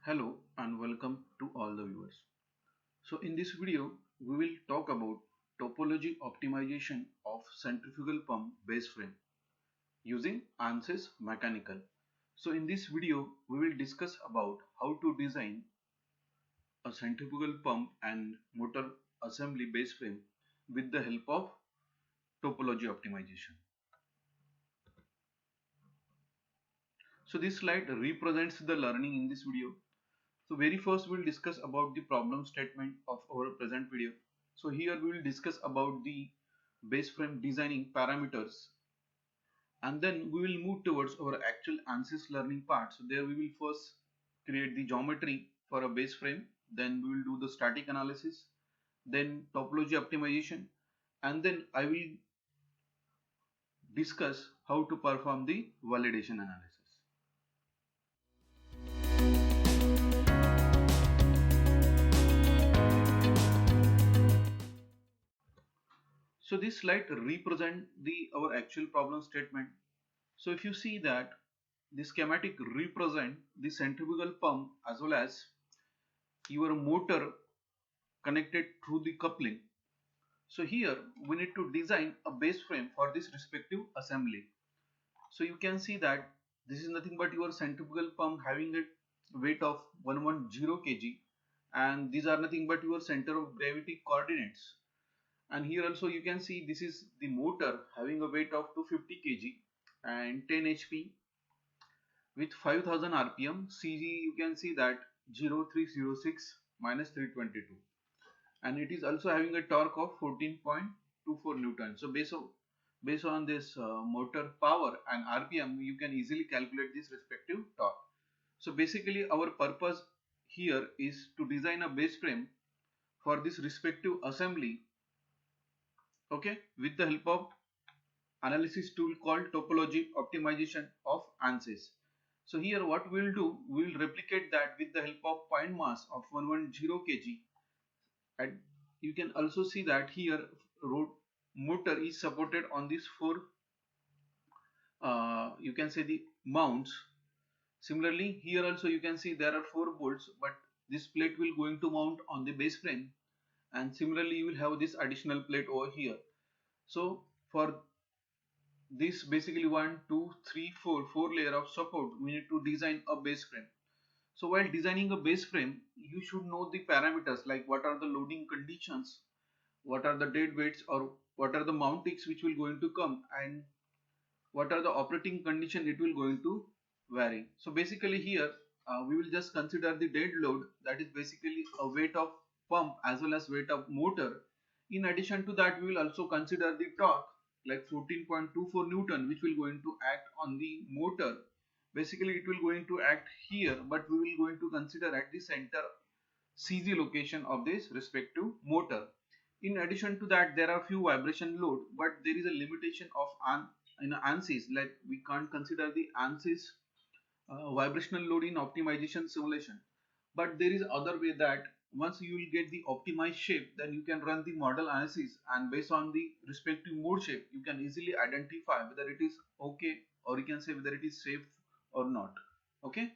Hello and welcome to all the viewers. So in this video, we will talk about topology optimization of centrifugal pump base frame using ANSYS Mechanical. So in this video, we will discuss about how to design a centrifugal pump and motor assembly base frame with the help of topology optimization. So this slide represents the learning in this video. So very first we'll discuss about the problem statement of our present video. So here we will discuss about the base frame designing parameters, and then we will move towards our actual ANSYS learning part. So there we will first create the geometry for a base frame, then we will do the static analysis, then topology optimization, and then I will discuss how to perform the validation analysis. So this slide represent the our actual problem statement. So if you see that the schematic represent the centrifugal pump as well as your motor connected through the coupling. So here we need to design a base frame for this respective assembly. So you can see that this is nothing but your centrifugal pump having a weight of 110 kg, and these are nothing but your center of gravity coordinates. And here also you can see this is the motor having a weight of 250 kg and 10 HP with 5000 rpm. CG you can see that 0306 minus 322, and it is also having a torque of 14.24 newton. So based on this motor power and rpm, you can easily calculate this respective torque. So basically our purpose here is to design a base frame for this respective assembly, okay, with the help of analysis tool called topology optimization of ANSYS. So here what we will do, we will replicate that with the help of point mass of 110 kg, and you can also see that here motor is supported on these four you can say the mounts. Similarly here also you can see there are four bolts, but this plate will going to mount on the base frame, and similarly you will have this additional plate over here. So for this basically 1 2 3 4 layer of support, we need to design a base frame. So while designing a base frame, you should know the parameters like what are the loading conditions, what are the dead weights, or what are the mountings which will going to come, and what are the operating condition it will going to vary. So basically here we will just consider the dead load, that is basically a weight of pump as well as weight of motor. In addition to that, we will also consider the torque like 14.24 newton, which will going to act on the motor. Basically it will going to act here, but we will going to consider at the center CG location of this respective motor. In addition to that, there are few vibration load, but there is a limitation of in ANSYS, like we can't consider the ANSYS vibrational load in optimization simulation. But there is other way that once you will get the optimized shape, then you can run the model analysis, and based on the respective mode shape, you can easily identify whether it is okay, or you can say whether it is safe or not. Okay,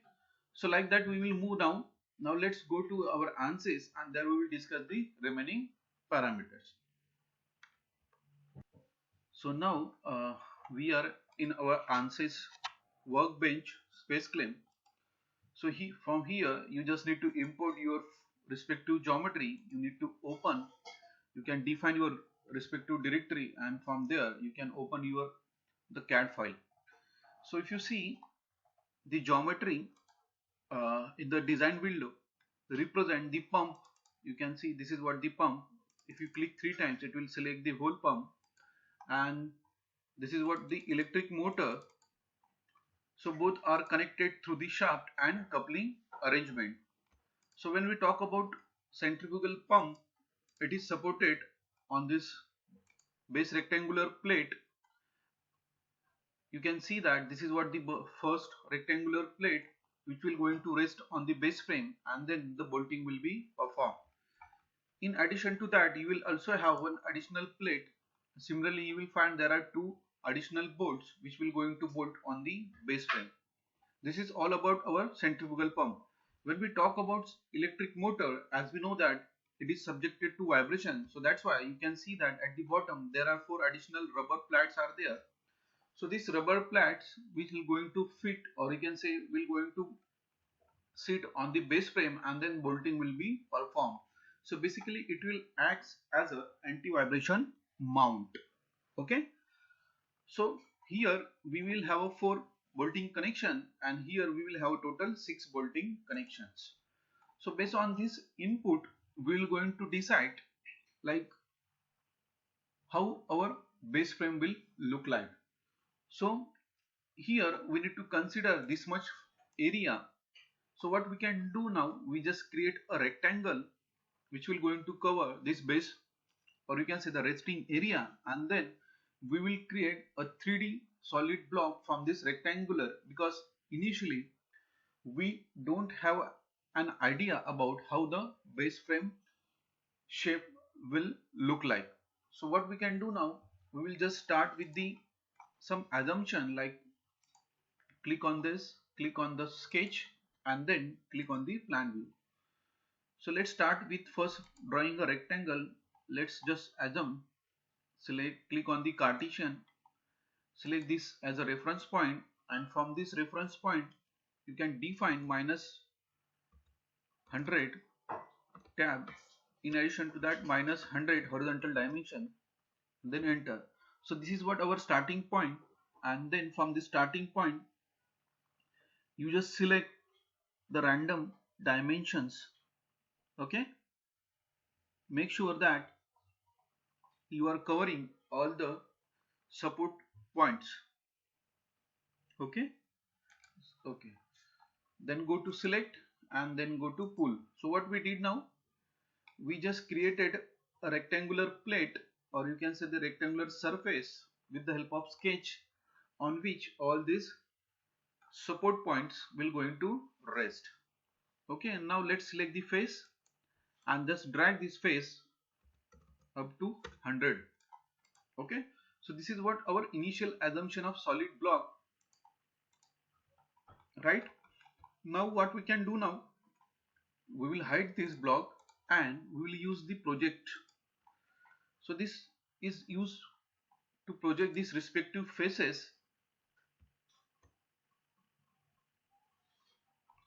so like that we will move down. Now let's go to our ANSYS, and there we will discuss the remaining parameters. So now we are in our ANSYS workbench space claim. So from here you just need to import your respective geometry. You need to open, you can define your respective directory, and from there you can open the CAD file. So if you see the geometry in the design window represent the pump, you can see this is what the pump. If you click 3 times, it will select the whole pump, and this is what the electric motor. So both are connected through the shaft and coupling arrangement. So when we talk about centrifugal pump, it is supported on this base rectangular plate. You can see that this is what the first rectangular plate which will going to rest on the base frame, and then the bolting will be performed. In addition to that, you will also have one additional plate. Similarly, you will find there are two additional bolts which will going to bolt on the base frame. This is all about our centrifugal pump. When we talk about electric motor, as we know that it is subjected to vibration, so that's why you can see that at the bottom there are four additional rubber plates are there. So these rubber plates which will going to fit, or you can say will going to sit on the base frame, and then bolting will be performed. So basically it will act as a anti-vibration mount. Okay, so here we will have a 4 bolting connection, and here we will have total 6 bolting connections. So based on this input, we will going to decide like how our base frame will look like. So here we need to consider this much area. So what we can do now, we just create a rectangle which will going to cover this base, or you can say the resting area, and then we will create a 3D solid block from this rectangular, because initially we don't have an idea about how the base frame shape will look like. So what we can do now, we will just start with the some assumption, like click on this, click on the sketch, and then click on the plan view. So let's start with first drawing a rectangle. Let's just assume, select, click on the Cartesian, select this as a reference point, and from this reference point you can define minus 100 tab, in addition to that minus 100 horizontal dimension, then enter. So this is what our starting point, and then from the starting point you just select the random dimensions. Okay, make sure that you are covering all the support points. Okay, okay, then go to select and then go to pull. So what we did now, we just created a rectangular plate, or you can say the rectangular surface, with the help of sketch, on which all these support points will going to rest. Okay, and now let's select the face and just drag this face up to 100. Okay, so this is what our initial assumption of solid block, right? Now what we can do now, we will hide this block and we will use the project. So this is used to project these respective faces,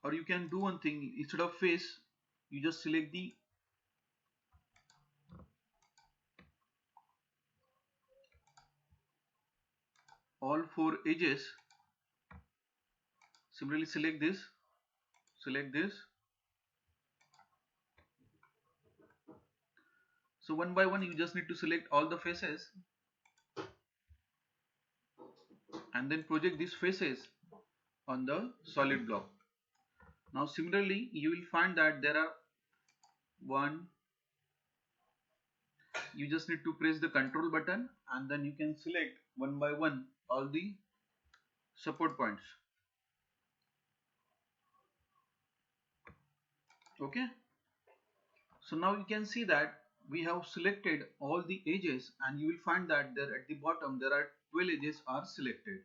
or you can do one thing, instead of face you just select the all four edges. Similarly select this, select this. So one by one you just need to select all the faces and then project these faces on the solid block. Now similarly you will find that there are one, you just need to press the control button and then you can select one by one all the support points. Okay, so now you can see that we have selected all the edges, and you will find that there at the bottom there are 12 edges are selected.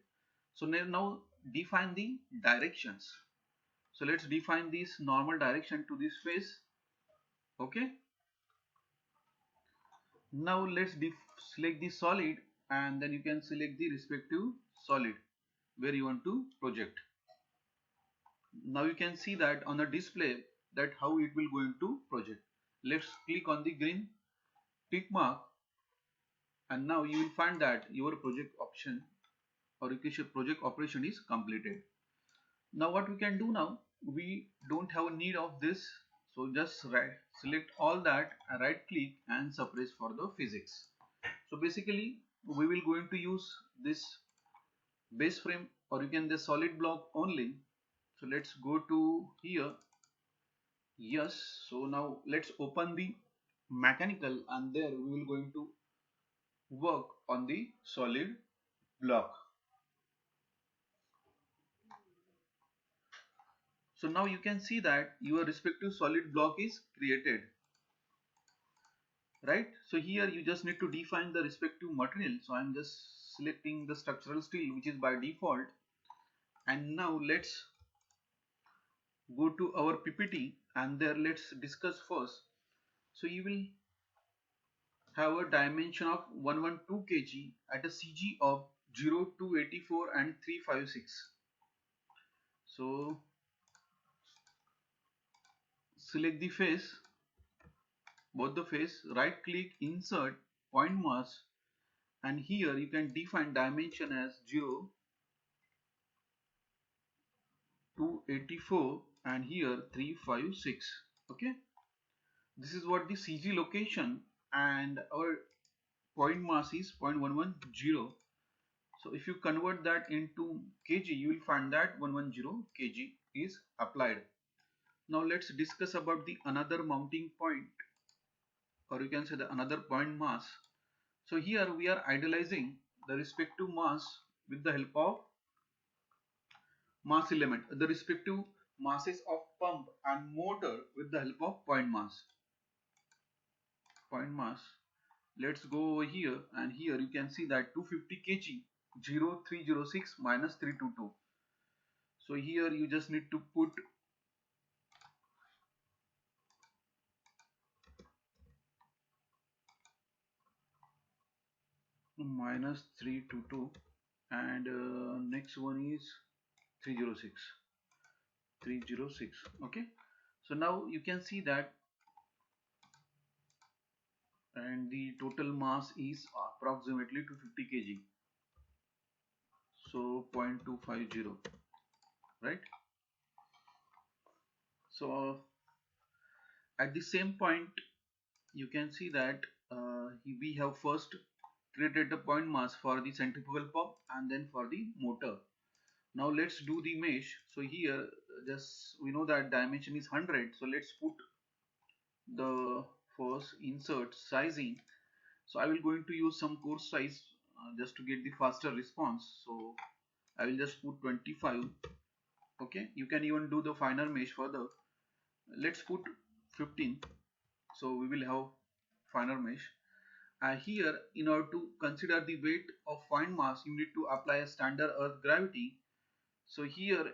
So now define the directions. So let's define this normal direction to this face. Okay, now let's select the solid, and then you can select the respective solid where you want to project. Now you can see that on the display that how it will going to project. Let's click on the green tick mark, and now you will find that your project option, or you can say project operation, is completed. Now what we can do now, we don't have a need of this, so just select all that, right click and suppress for the physics. So basically we will going to use this base frame, or you can the solid block only. So let's go to here. Yes, so now let's open the mechanical, and there we will going to work on the solid block. So now you can see that your respective solid block is created, right? So here you just need to define the respective material. So I'm just selecting the structural steel, which is by default, and now let's go to our PPT and there let's discuss first. So you will have a dimension of 112 kg at a CG of 0, 284 and 356. So select the face, both the face, right click, insert point mass, and here you can define dimension as 0, 284 and here 356. Okay, this is what the CG location, and our point mass is 0.110. So if you convert that into kg, you will find that 110 kg is applied. Now let's discuss about the another mounting point, or you can say the another point mass. So here we are idealizing the respective mass with the help of mass element, the respective masses of pump and motor with the help of point mass. Point mass. Let's go over here, and here you can see that 250 kg, 0306 minus 322. So here you just need to put minus 322, and next one is 306. Okay, so now you can see that, and the total mass is approximately 250 kg, so 0.250, right? So at the same point you can see that we have first created the point mass for the centrifugal pump and then for the motor. Now let's do the mesh. So here just we know that dimension is 100, so let's put the first insert sizing. So I will going to use some coarse size just to get the faster response. So I will just put 25. Okay, you can even do the finer mesh further. Let's put 15, so we will have finer mesh. Here, in order to consider the weight of fine mass, you need to apply a standard earth gravity. So here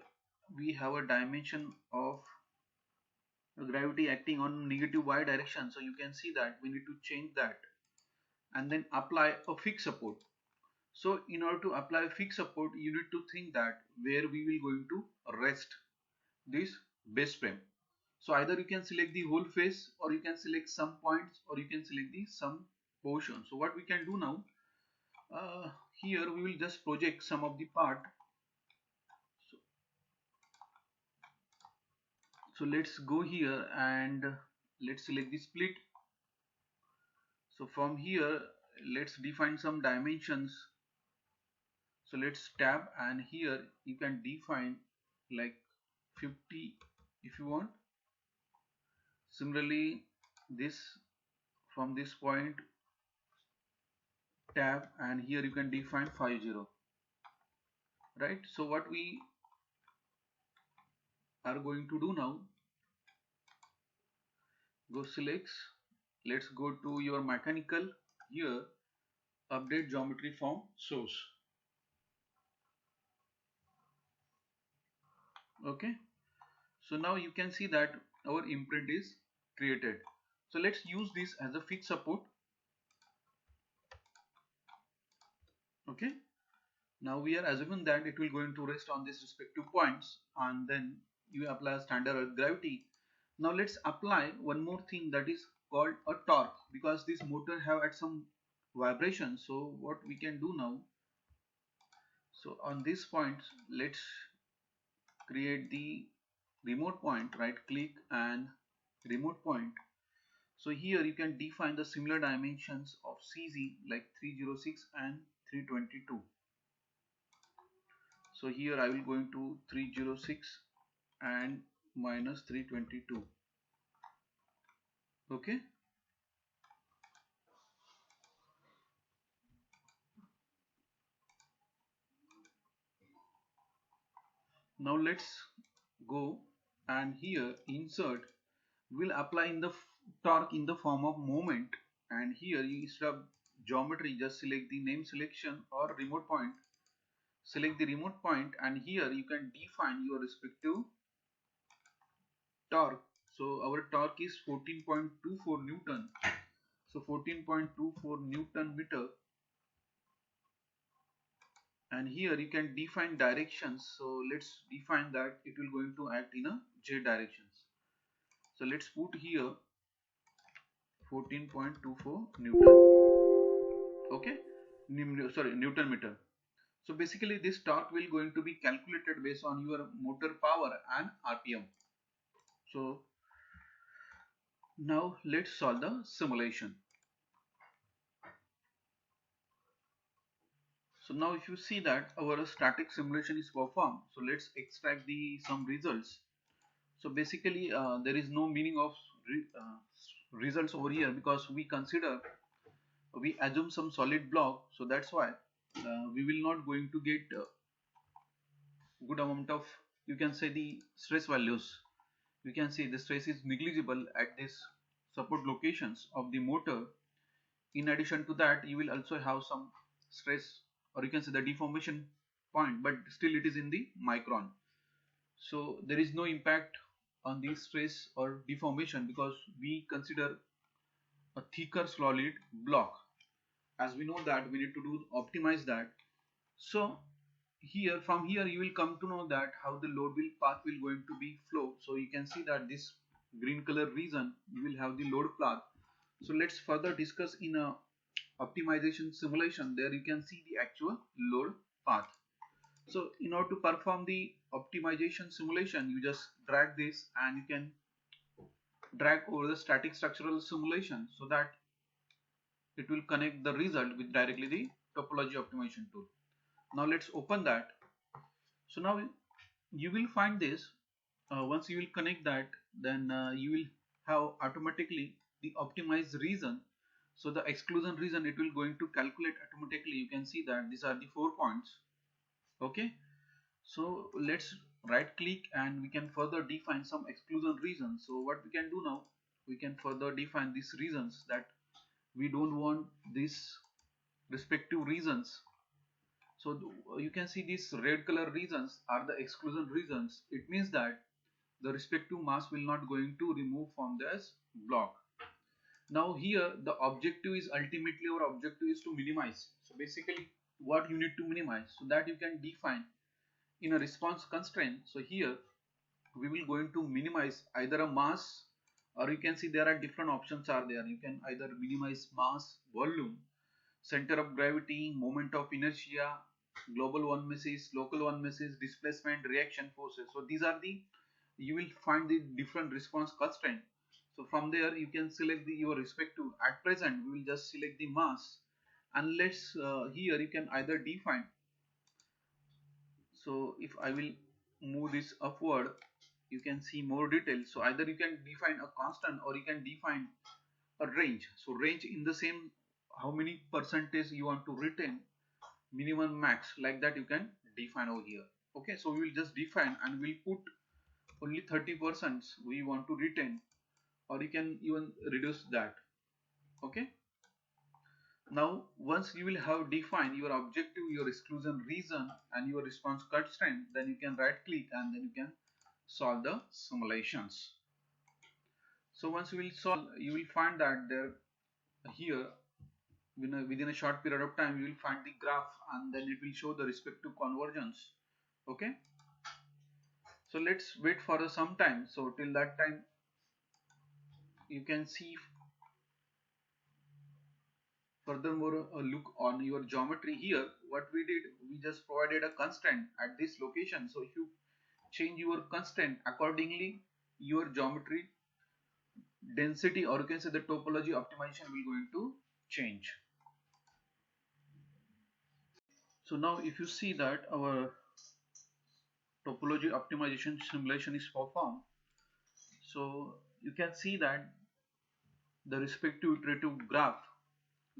we have a dimension of gravity acting on negative y direction, so you can see that we need to change that and then apply a fixed support. So in order to apply a fixed support, you need to think that where we will going to rest this base frame. So either you can select the whole face, or you can select some points, or you can select the some portion. So what we can do now, here we will just project some of the part. So let's go here and let's select the split. So from here let's define some dimensions. So let's tab, and here you can define like 50 if you want. Similarly this, from this point tab, and here you can define 50, right? So what we are going to do now, go selects, let's go to your mechanical, here update geometry from source. Okay, so now you can see that our imprint is created. So let's use this as a fixed support. Okay, now we are assuming that it will going to rest on these respective points, and then you apply standard earth gravity. Now let's apply one more thing, that is called a torque, because this motor have at some vibration. So what we can do now, so on this point let's create the remote point, right click and remote point. So here you can define the similar dimensions of CZ like 306 and 322. So here I will going to 306 and minus 322. Okay, now let's go, and here insert will apply in the torque in the form of moment, and here you, instead of geometry, just select the name selection or remote point. Select the remote point, and here you can define your respective torque. So our torque is 14.24 Newton. So 14.24 Newton meter, and here you can define directions. So let's define that it will going to act in a J directions. So let's put here 14.24 Newton. Okay, Newton meter. So basically this torque will going to be calculated based on your motor power and RPM. So now let's solve the simulation. So now if you see that our static simulation is performed, so let's extract some results. So basically there is no meaning of results over here, because we assume some solid block, so that's why we will not going to get good amount of, you can say, the stress values. You can see the stress is negligible at this support locations of the motor. In addition to that, you will also have some stress, or you can say the deformation point, but still it is in the micron. So there is no impact on the stress or deformation, because we consider a thicker solid block. As we know that we need to optimize that. So here, from here you will come to know that how the load path will going to be flow. So you can see that this green color region you will have the load path. So let's further discuss in a optimization simulation. There you can see the actual load path. So in order to perform the optimization simulation, you just drag this and you can drag over the static structural simulation, so that it will connect the result with directly the topology optimization tool. Now let's open that. So now you will find this, once you will connect that, then you will have automatically the optimized region. So the exclusion region, it will going to calculate automatically. You can see that these are the 4 points. Okay, so let's right click and we can further define some exclusion regions. So what we can do now, we can further define these regions that we don't want these respective regions. So you can see these red color regions are the exclusion regions. It means that the respective mass will not going to remove from this block. Now here the objective is, ultimately our objective is to minimize. So basically what you need to minimize, so that you can define in a response constraint. So here we will going to minimize either a mass, or you can see there are different options are there. You can either minimize mass, volume, center of gravity, moment of inertia, global one masses, local one masses, displacement, reaction forces. So these are the, you will find the different response constraint. So from there you can select your respective. At present we will just select the mass, and let's here you can either define. So if I will move this upward, you can see more details. So either you can define a constant, or you can define a range. So range in the same, how many percentage you want to retain, minimum, max, like that you can define over here. Okay, so we will just define and we'll put only 30% we want to retain, or you can even reduce that. Okay, now once you will have defined your objective, your exclusion region and your response constraint, then you can right click and then you can solve the simulations. So once you will solve, you will find that there here within a short period of time you will find the graph, and then it will show the respective convergence. Okay, so let's wait for some time. So till that time you can see furthermore a look on your geometry. Here what we did, we just provided a constraint at this location. So if you change your constraint accordingly, your geometry density, or you can say the topology optimization, will going to change. So now if you see that our topology optimization simulation is performed, so you can see that the respective iterative graph,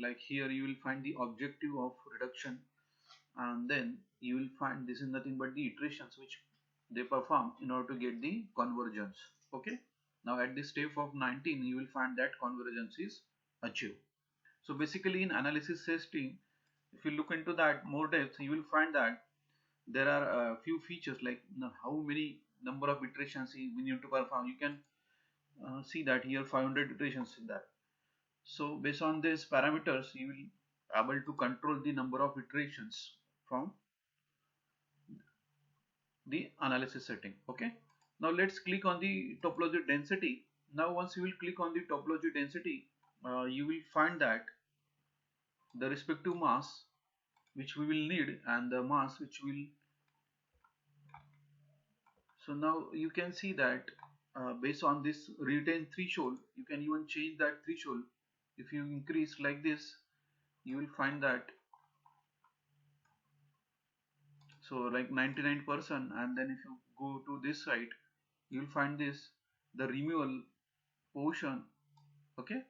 like here you will find the objective of reduction, and then you will find this is nothing but the iterations which they perform in order to get the convergence. Okay, now at this step of 19 you will find that convergence is achieved. So basically in analysis testing, if you look into that more depth, you will find that there are a few features, like how many number of iterations we need to perform. You can see that here 500 iterations in that. So based on these parameters, you will able to control the number of iterations from the analysis setting. Okay. Now let's click on the topology density. Now once you will click on the topology density, you will find that the respective mass which we will need and the mass which will. So now you can see that based on this retain threshold, you can even change that threshold. If you increase like this, you will find that, so like 99%, and then if you go to this side, you will find this, the removal portion. Okay,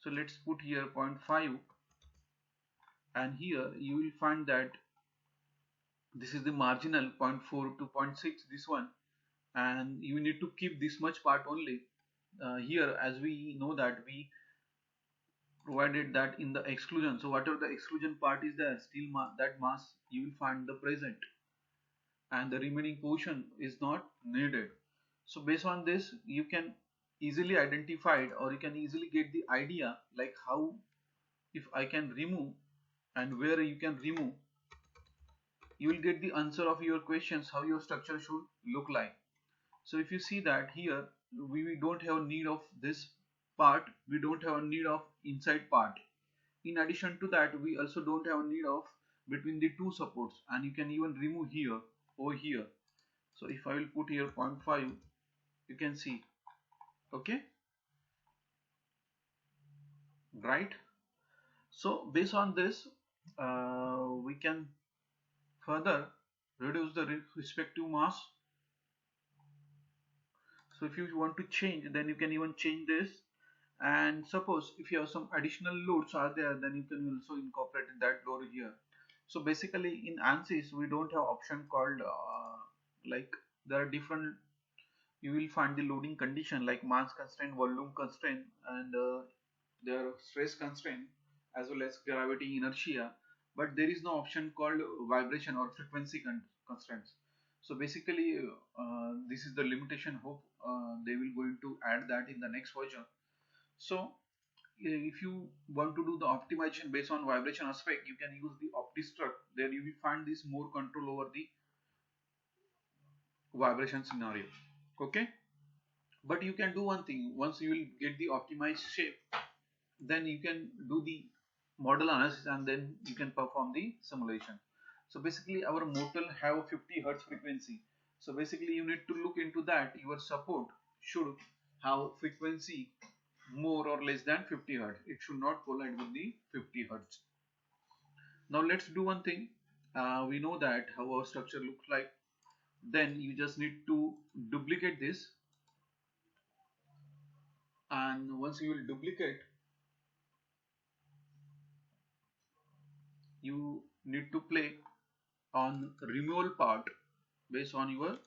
so let's put here 0.5, and here you will find that this is the marginal 0.4 to 0.6, this one, and you need to keep this much part only. Here, as we know that we provided that in the exclusion, so whatever the exclusion part is there, still that mass you will find the present, and the remaining portion is not needed. So based on this, you can easily identify it, or you can easily get the idea like how, if I can remove and where you can remove, you will get the answer of your questions, how your structure should look like. So if you see that here, we don't have need of this part, we don't have need of inside part. In addition to that, we also don't have need of between the two supports, and you can even remove here or here. So if I will put here 0.5, you can see. Okay, right? So based on this, we can further reduce the respective mass. So if you want to change, then you can even change this. And suppose if you have some additional loads are there, then you can also incorporate that load here. So basically in ANSYS we don't have option called like there are different, you will find the loading condition like mass constraint, volume constraint, and there are stress constraint as well as gravity inertia, but there is no option called vibration or frequency constraints. So basically this is the limitation. Hope they will going to add that in the next version. So if you want to do the optimization based on vibration aspect, you can use the OptiStruct. There you will find this more control over the vibration scenario. Okay, but you can do one thing. Once you will get the optimized shape, then you can do the model analysis, and then you can perform the simulation. So basically our model have a 50 Hertz frequency. So basically you need to look into that your support should have frequency more or less than 50 Hertz. It should not collide with the 50 Hertz. Now let's do one thing. We know that how our structure looks like. Then you just need to duplicate this, and once you will duplicate, you need to play on removal part based on your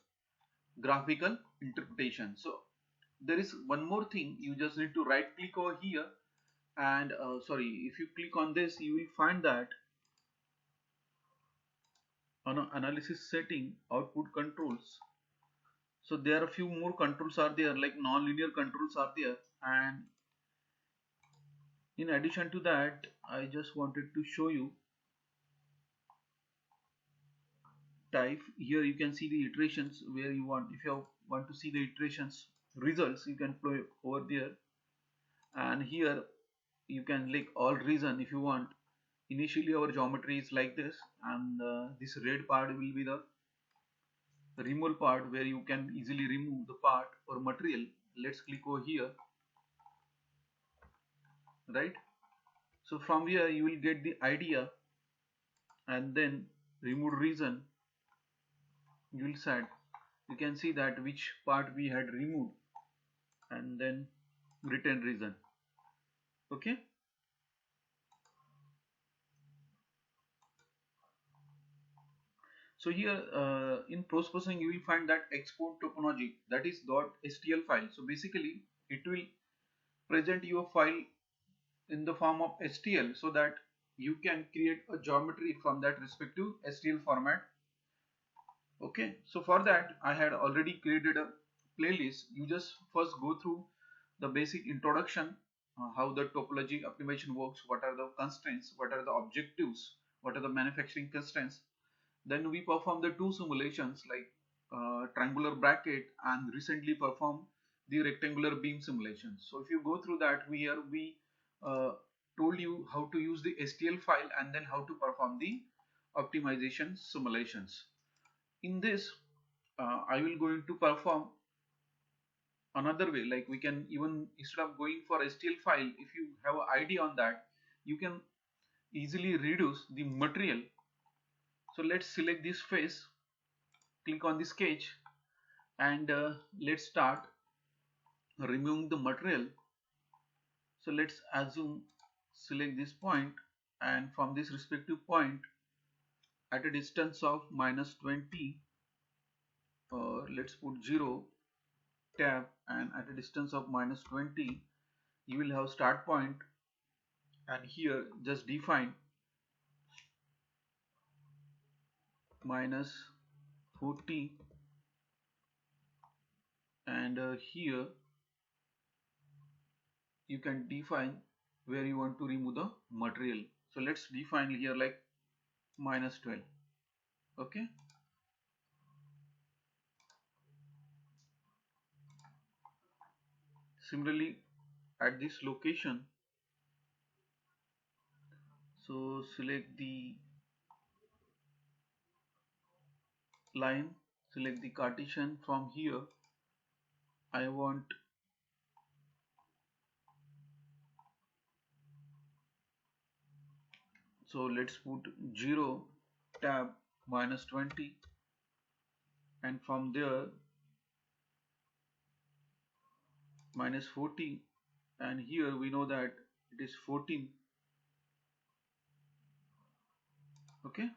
graphical interpretation. So there is one more thing, you just need to right click over here, and sorry, if you click on this, you will find that on analysis setting, output controls. So there are a few more controls are there, like non-linear controls are there, and in addition to that, I just wanted to show you type. Here you can see the iterations where you want. If you want to see the iterations results, you can play over there, and here you can click all reason if you want. Initially our geometry is like this, and this red part will be the removal part where you can easily remove the part or material. Let's click over here, right? So from here you will get the idea, and then remove reason, you will set, you can see that which part we had removed, and then retain reason. Okay, so here in post-processing you will find that export topology, that is .stl file. So basically it will present your file in the form of STL, so that you can create a geometry from that respective STL format. Okay, so for that I had already created a playlist. You just first go through the basic introduction, how the topology optimization works, what are the constraints, what are the objectives, what are the manufacturing constraints. Then we perform the two simulations like triangular bracket and recently performed the rectangular beam simulation. So if you go through that, we uh, told you how to use the STL file and then how to perform the optimization simulations. In this, I will going to perform another way. Like we can even, instead of going for STL file, if you have an idea on that, you can easily reduce the material. So let's select this face, click on the sketch, and let's start removing the material. So let's assume, select this point, and from this respective point at a distance of -20, let's put 0 tab, and at a distance of -20 you will have start point, and here just define -40, and here you can define where you want to remove the material. So let's define here like -12. Okay, similarly at this location, so select the line, select the Cartesian. From here I want, so let's put 0 tab -20, and from there -40, and here we know that it is 14. Okay,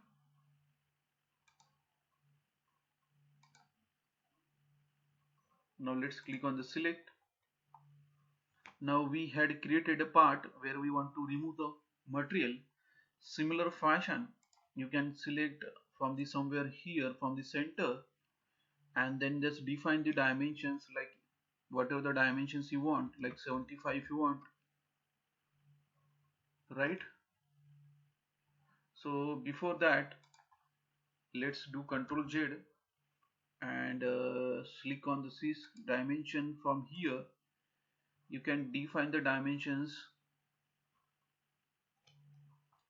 now let's click on the select. Now we had created a part where we want to remove the material. Similar fashion, you can select from the somewhere here from the center, and then just define the dimensions, like whatever the dimensions you want, like 75 if you want, right? So before that, let's do Ctrl Z and click on the this dimension. From here you can define the dimensions,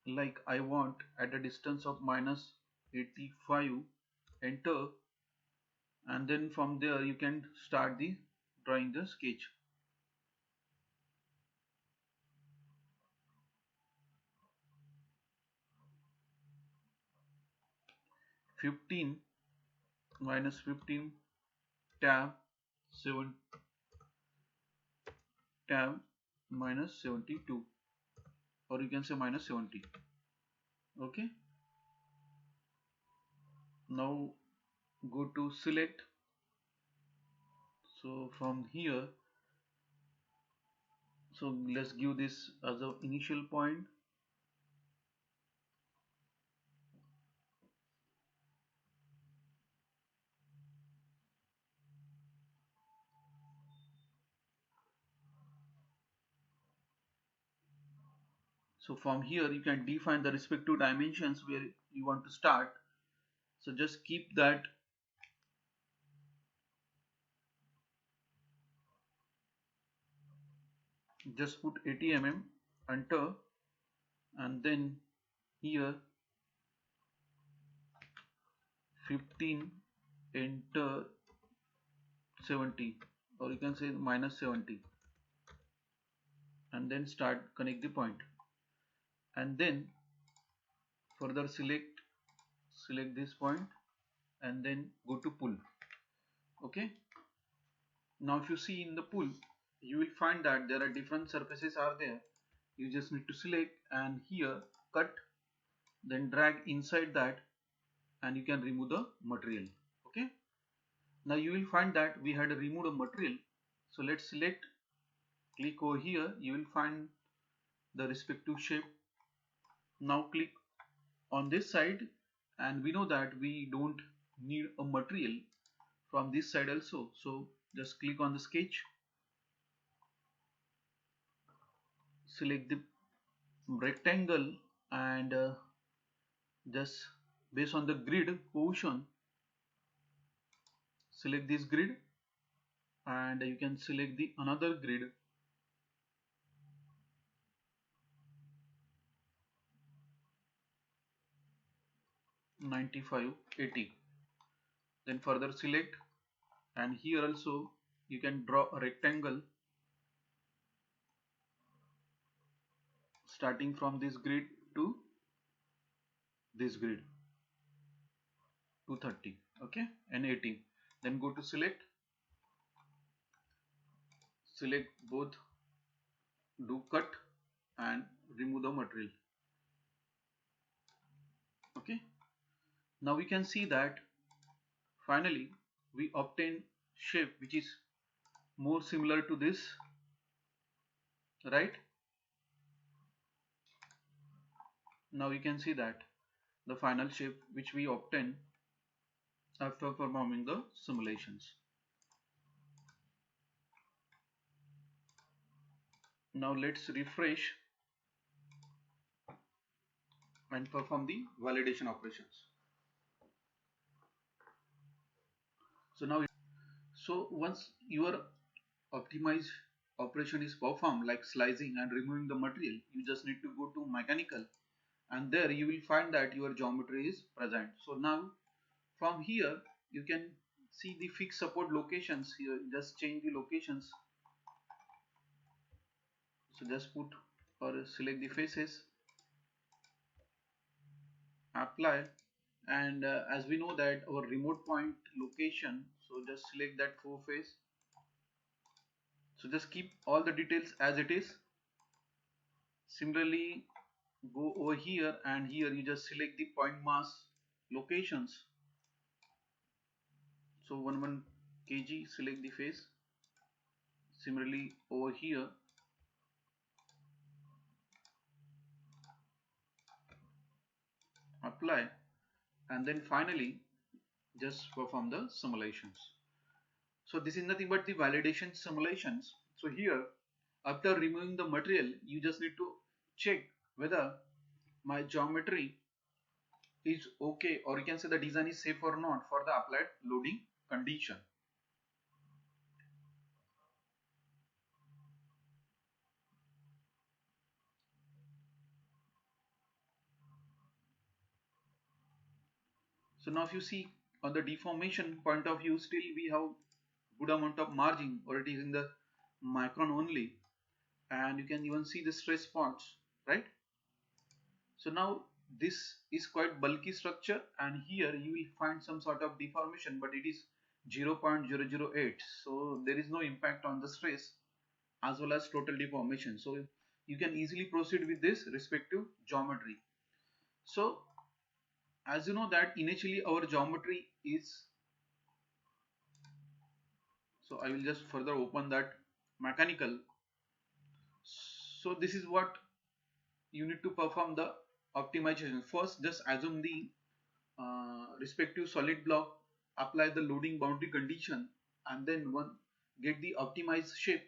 like I want at a distance of -85, enter, and then from there you can start the drawing the sketch. -15 tab 7 tab -72, or you can say -70. Okay, now go to select. So from here, so let's give this as a initial point. So from here you can define the respective dimensions where you want to start. So just keep that, just put 80 mm, enter, and then here 15, enter, 70, or you can say -70, and then start connect the point, and then further select this point, and then go to pull. Okay, now if you see in the pull, you will find that there are different surfaces are there. You just need to select and here cut, then drag inside that, and you can remove the material. Okay, now you will find that we had removed a material. So let's select, click over here, you will find the respective shape. Now click on this side, and we know that we don't need a material from this side also. So just click on the sketch, select the rectangle, and just based on the grid position, select this grid, and you can select the another grid, 95, 80. Then further select, and here also you can draw a rectangle starting from this grid to this grid, 230, okay, and 80. Then go to select both, do cut and remove the material. Okay, now we can see that finally we obtain shape which is more similar to this, right? Now we can see that the final shape which we obtain after performing the simulations. Now let's refresh and perform the validation operations. So now, so once your optimized operation is performed, like slicing and removing the material, you just need to go to mechanical, and there you will find that your geometry is present. So now from here you can see the fixed support locations. Here just change the locations, so just put or select the faces, apply, and as we know that our remote point location, so just select that 4 face. So just keep all the details as it is. Similarly, go over here, and here you just select the point mass locations. So 11 kg, select the face. Similarly over here, apply, and then finally just perform the simulations. So this is nothing but the validation simulations. So here, after removing the material, you just need to check whether my geometry is okay, or you can say the design is safe or not for the applied loading condition. So now if you see on the deformation point of view, still we have good amount of margin, or it is in the micron only, and you can even see the stress spots, right? So now this is quite bulky structure, and here you will find some sort of deformation, but it is 0.008, so there is no impact on the stress as well as total deformation. So you can easily proceed with this respective geometry. So as you know that initially our geometry is, so I will just further open that mechanical. So this is what you need to perform the optimization. First, just assume the respective solid block, apply the loading boundary condition, and then one get the optimized shape,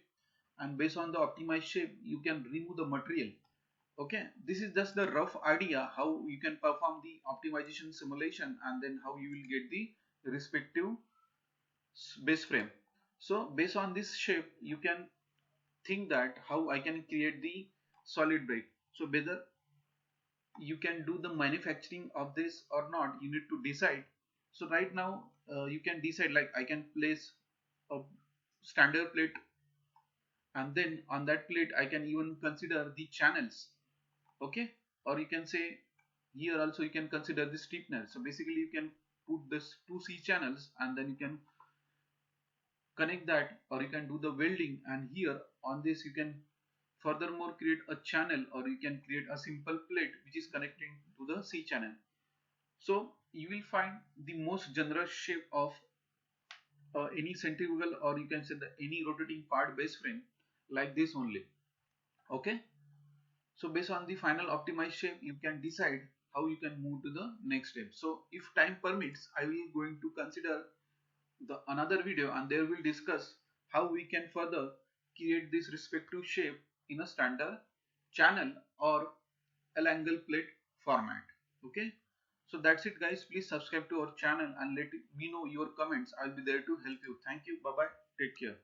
and based on the optimized shape you can remove the material. Okay, this is just the rough idea how you can perform the optimization simulation, and then how you will get the respective base frame. So based on this shape you can think that how I can create the solid break. So whether you can do the manufacturing of this or not, you need to decide. So right now you can decide, like I can place a standard plate, and then on that plate I can even consider the channels. Okay, or you can say here also you can consider the steepness. So basically you can put this 2C channels, and then you can connect that, or you can do the welding, and here on this you can furthermore create a channel, or you can create a simple plate which is connecting to the C channel. So you will find the most generous shape of any centrifugal, or you can say the any rotating part base frame, like this only. Okay, so based on the final optimized shape you can decide how you can move to the next step. So if time permits, I will going to consider the another video, and there we'll discuss how we can further create this respective shape in a standard channel or L-angle plate format. Okay, so that's it guys. Please subscribe to our channel and let me know your comments. I'll be there to help you. Thank you. Bye bye. Take care.